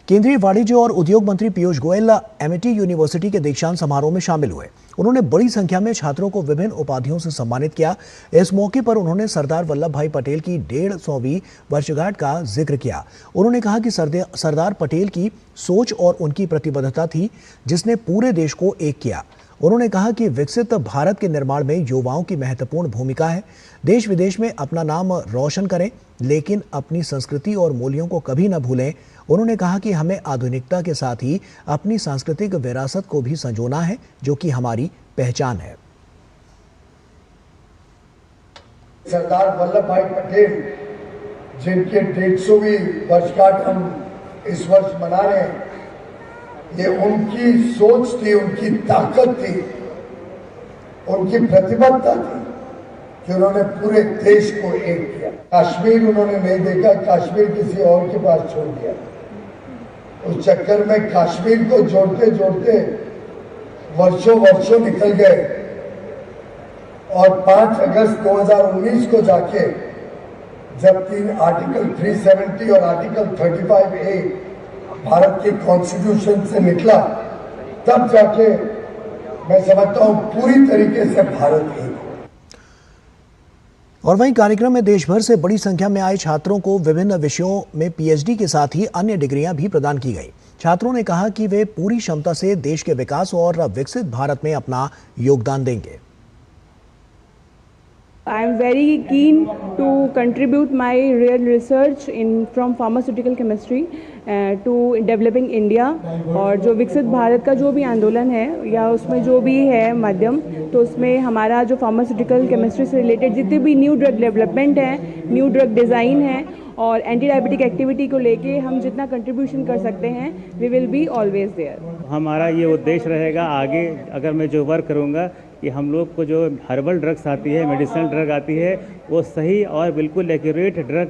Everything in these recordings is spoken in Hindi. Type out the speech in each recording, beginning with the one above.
केंद्रीय वाणिज्य और उद्योग मंत्री पीयूष गोयल एमिटी यूनिवर्सिटी के दीक्षांत समारोह में शामिल हुए। उन्होंने बड़ी संख्या में छात्रों को विभिन्न उपाधियों से सम्मानित किया। इस मौके पर उन्होंने सरदार वल्लभ भाई पटेल की 150वीं वर्षगांठ का जिक्र किया। उन्होंने कहा कि सरदार पटेल की सोच और उनकी प्रतिबद्धता थी जिसने पूरे देश को एक किया। उन्होंने कहा कि विकसित भारत के निर्माण में युवाओं की महत्वपूर्ण भूमिका है। देश विदेश में अपना नाम रोशन करें, लेकिन अपनी संस्कृति और मूल्यों को कभी न भूलें। उन्होंने कहा कि हमें आधुनिकता के साथ ही अपनी सांस्कृतिक विरासत को भी संजोना है, जो कि हमारी पहचान है। सरदार वल्लभ भाई पटेल जिनके 150वीं वर्षगांठ हम इस वर्ष मना रहे हैं, ये उनकी सोच थी, उनकी ताकत थी, उनकी प्रतिबद्धता थी कि उन्होंने पूरे देश को एक किया। कश्मीर उन्होंने नहीं देखा, कश्मीर किसी और के पास छोड़ दिया। उस चक्कर में कश्मीर को जोड़ते जोड़ते वर्षों निकल गए और 5 अगस्त 2019 को जाके जब आर्टिकल 370 और आर्टिकल 35A भारत के कॉन्स्टिट्यूशन से निकला, तब जाके मैं समझता हूं पूरी तरीके से भारत एक। और वहीं कार्यक्रम में देश भर से बड़ी संख्या में आए छात्रों को विभिन्न विषयों में पीएचडी के साथ ही अन्य डिग्रियां भी प्रदान की गई। छात्रों ने कहा कि वे पूरी क्षमता से देश के विकास और विकसित भारत में अपना योगदान देंगे। I am very keen to contribute my real research from pharmaceutical chemistry to developing India। और जो विकसित भारत का जो भी आंदोलन है या उसमें जो भी है माध्यम, तो उसमें हमारा जो फार्मास्यूटिकल केमिस्ट्री से रिलेटेड जितने भी न्यू ड्रग डेवलपमेंट है, न्यू ड्रग डिज़ाइन है और एंटी डायबिटिक एक्टिविटी को लेके हम जितना कंट्रीब्यूशन कर सकते हैं, we will be always there. हमारा ये उद्देश्य रहेगा आगे अगर मैं जो वर्क करूँगा कि हम लोग को जो हर्बल ड्रग्स आती है, मेडिसिनल ड्रग आती है, वो सही और बिल्कुल एक्यूरेट ड्रग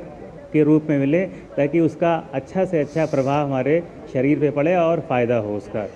के रूप में मिले, ताकि उसका अच्छा से अच्छा प्रभाव हमारे शरीर पे पड़े और फ़ायदा हो उसका।